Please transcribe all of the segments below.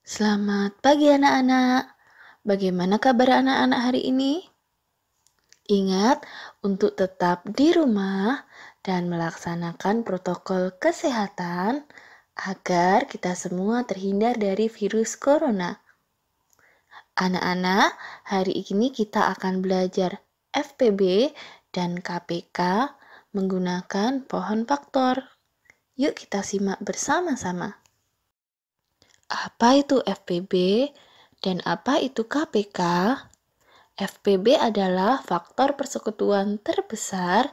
Selamat pagi anak-anak. Bagaimana kabar anak-anak hari ini? Ingat untuk tetap di rumah dan melaksanakan protokol kesehatan agar kita semua terhindar dari virus corona. Anak-anak, hari ini kita akan belajar FPB dan KPK menggunakan pohon faktor. Yuk kita simak bersama-sama. Apa itu FPB dan apa itu KPK? FPB adalah faktor persekutuan terbesar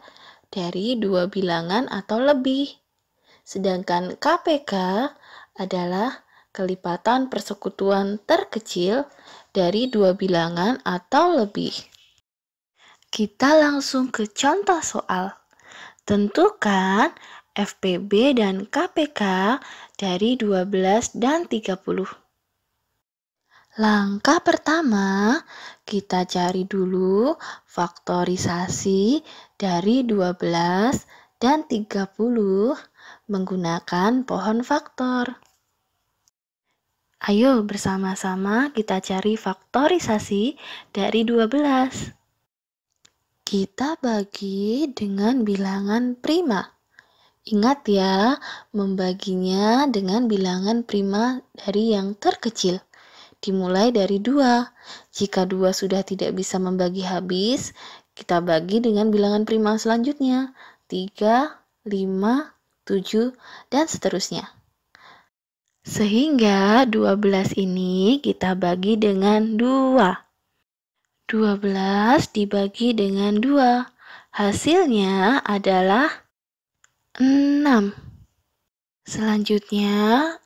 dari dua bilangan atau lebih. Sedangkan KPK adalah kelipatan persekutuan terkecil dari dua bilangan atau lebih. Kita langsung ke contoh soal. Tentukan FPB dan KPK dari 12 dan 30. Langkah pertama, kita cari dulu faktorisasi dari 12 dan 30 menggunakan pohon faktor. Ayo bersama-sama kita cari faktorisasi dari 12. Kita bagi dengan bilangan prima. Ingat ya, membaginya dengan bilangan prima dari yang terkecil. Dimulai dari 2. Jika 2 sudah tidak bisa membagi habis, kita bagi dengan bilangan prima selanjutnya. 3, 5, 7, dan seterusnya. Sehingga 12 ini kita bagi dengan 2. 12 dibagi dengan 2. Hasilnya adalah 6. Selanjutnya,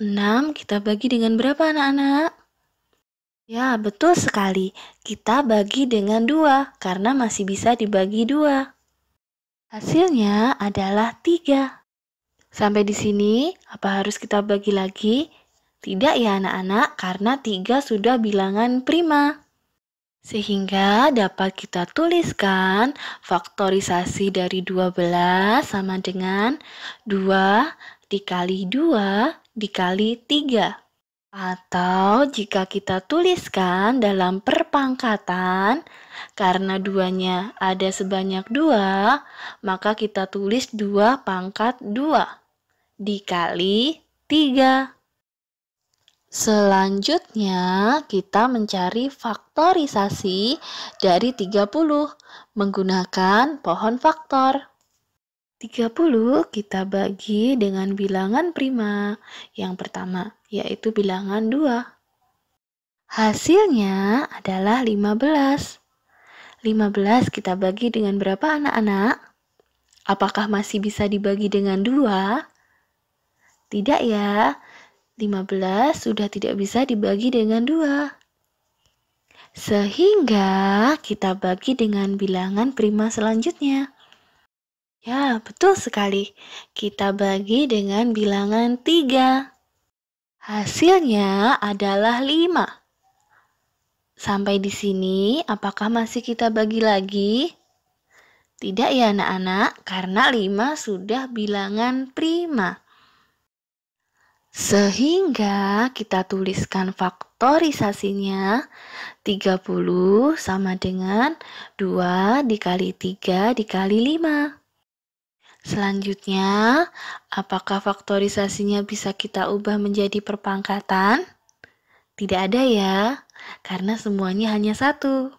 6 kita bagi dengan berapa anak-anak? Ya, betul sekali. Kita bagi dengan 2 karena masih bisa dibagi 2. Hasilnya adalah 3. Sampai di sini, apa harus kita bagi lagi? Tidak ya anak-anak, karena 3 sudah bilangan prima. Sehingga dapat kita tuliskan faktorisasi dari 12 sama dengan 2 dikali 2 dikali 3. Atau jika kita tuliskan dalam perpangkatan, karena 2-nya ada sebanyak 2, maka kita tulis 2 pangkat 2 dikali 3. Selanjutnya, kita mencari faktorisasi dari 30 menggunakan pohon faktor. 30 kita bagi dengan bilangan prima yang pertama, yaitu bilangan 2. Hasilnya adalah 15. 15 kita bagi dengan berapa anak-anak? Apakah masih bisa dibagi dengan 2? Tidak ya, 15 sudah tidak bisa dibagi dengan 2. Sehingga kita bagi dengan bilangan prima selanjutnya. Ya, betul sekali. Kita bagi dengan bilangan 3. Hasilnya adalah 5. Sampai di sini, apakah masih kita bagi lagi? Tidak ya anak-anak, karena 5 sudah bilangan prima. Sehingga kita tuliskan faktorisasinya 30 sama dengan 2 dikali 3 dikali 5. Selanjutnya, apakah faktorisasinya bisa kita ubah menjadi perpangkatan? Tidak ada ya, karena semuanya hanya 1.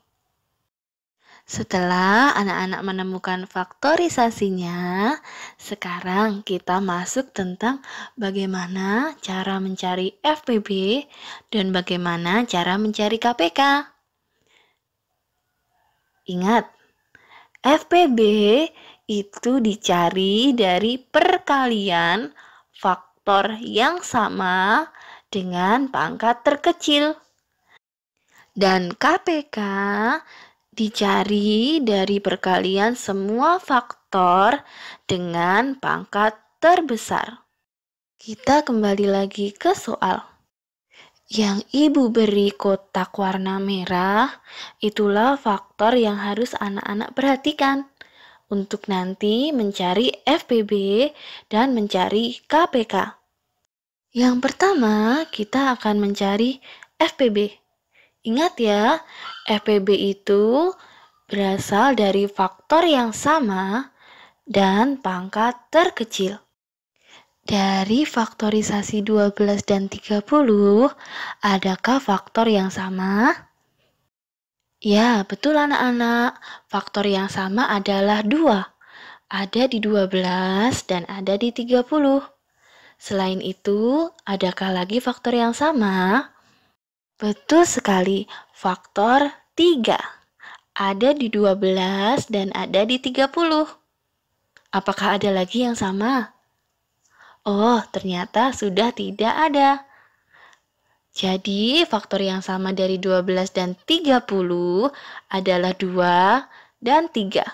Setelah anak-anak menemukan faktorisasinya, sekarang kita masuk tentang bagaimana cara mencari FPB dan bagaimana cara mencari KPK. Ingat, FPB itu dicari dari perkalian faktor yang sama dengan pangkat terkecil. Dan KPK dicari dari perkalian semua faktor dengan pangkat terbesar. Kita kembali lagi ke soal. Yang Ibu beri kotak warna merah, itulah faktor yang harus anak-anak perhatikan untuk nanti mencari FPB dan mencari KPK. Yang pertama, kita akan mencari FPB. Ingat ya, FPB itu berasal dari faktor yang sama dan pangkat terkecil. Dari faktorisasi 12 dan 30, adakah faktor yang sama? Ya, betul anak-anak. Faktor yang sama adalah 2. Ada di 12 dan ada di 30. Selain itu, adakah lagi faktor yang sama? Betul sekali, faktor 3. Ada di 12 dan ada di 30. Apakah ada lagi yang sama? Oh, ternyata sudah tidak ada. Jadi, faktor yang sama dari 12 dan 30 adalah 2 dan 3.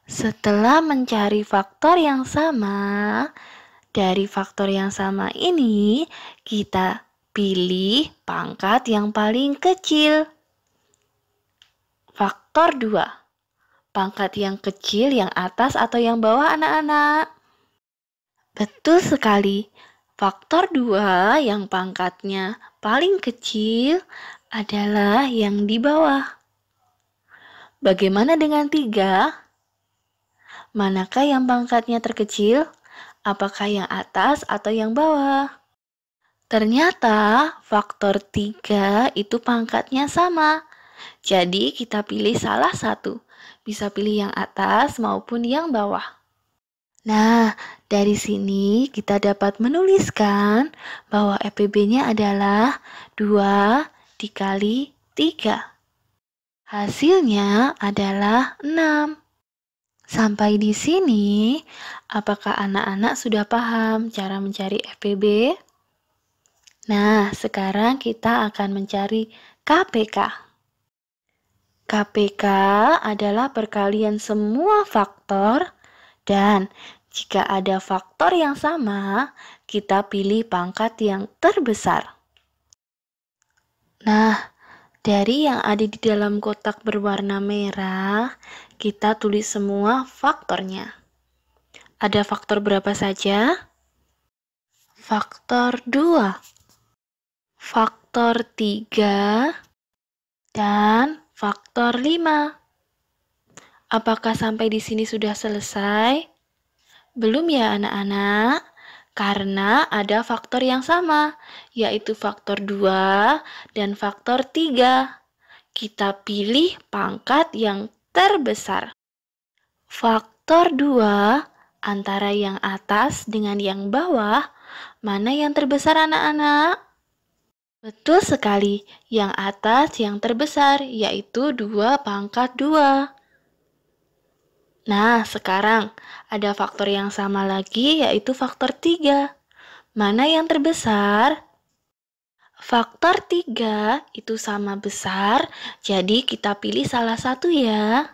Setelah mencari faktor yang sama, dari faktor yang sama ini, kita pilih pangkat yang paling kecil. Faktor 2. Pangkat yang kecil, yang atas atau yang bawah anak-anak? Betul sekali. Faktor 2 yang pangkatnya paling kecil adalah yang di bawah. Bagaimana dengan 3? Manakah yang pangkatnya terkecil? Apakah yang atas atau yang bawah? Ternyata faktor 3 itu pangkatnya sama. Jadi kita pilih salah satu. Bisa pilih yang atas maupun yang bawah. Nah, dari sini kita dapat menuliskan bahwa FPB-nya adalah 2 dikali 3. Hasilnya adalah 6. Sampai di sini, apakah anak-anak sudah paham cara mencari FPB? Nah, sekarang kita akan mencari KPK. KPK adalah perkalian semua faktor dan jika ada faktor yang sama, kita pilih pangkat yang terbesar. Nah, dari yang ada di dalam kotak berwarna merah, kita tulis semua faktornya. Ada faktor berapa saja? Faktor 2, faktor 3, dan faktor 5. Apakah sampai di sini sudah selesai? Belum ya anak-anak? Karena ada faktor yang sama, yaitu faktor 2 dan faktor 3. Kita pilih pangkat yang terbesar. Faktor 2 antara yang atas dengan yang bawah, mana yang terbesar anak-anak? Betul sekali, yang atas yang terbesar, yaitu 2 pangkat 2. Nah, sekarang ada faktor yang sama lagi, yaitu faktor 3. Mana yang terbesar? Faktor 3 itu sama besar, jadi kita pilih salah satu ya.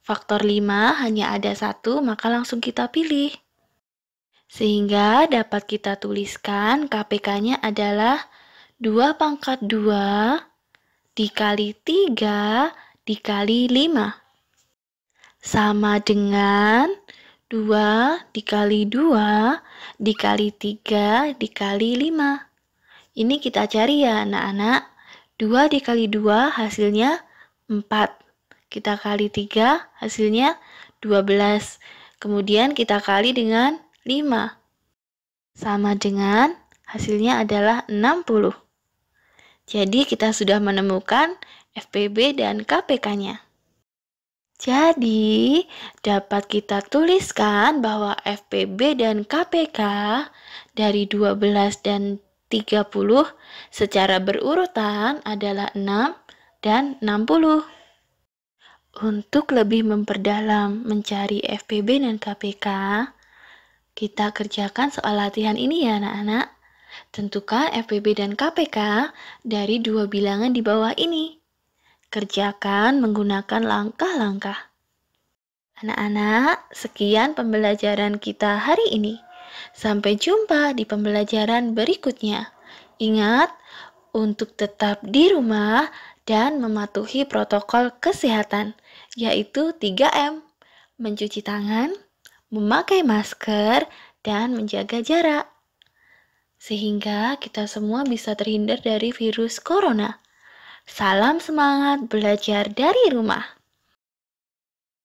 Faktor 5 hanya ada satu, maka langsung kita pilih. Sehingga dapat kita tuliskan KPK-nya adalah 2 pangkat 2 dikali 3 dikali 5. Sama dengan 2 dikali 2 dikali 3 dikali 5. Ini kita cari ya anak-anak. 2 dikali 2 hasilnya 4. Kita kali 3 hasilnya 12. Kemudian kita kali dengan 5. Sama dengan hasilnya adalah 60. Jadi kita sudah menemukan FPB dan KPK-nya. Jadi, dapat kita tuliskan bahwa FPB dan KPK dari 12 dan 30 secara berurutan adalah 6 dan 60. Untuk lebih memperdalam mencari FPB dan KPK, kita kerjakan soal latihan ini ya anak-anak. Tentukan FPB dan KPK dari 2 bilangan di bawah ini. Kerjakan menggunakan langkah-langkah. Anak-anak, sekian pembelajaran kita hari ini. Sampai jumpa di pembelajaran berikutnya. Ingat, untuk tetap di rumah dan mematuhi protokol kesehatan, yaitu 3M. Mencuci tangan, memakai masker, dan menjaga jarak. sehingga kita semua bisa terhindar dari virus corona. Salam semangat belajar dari rumah.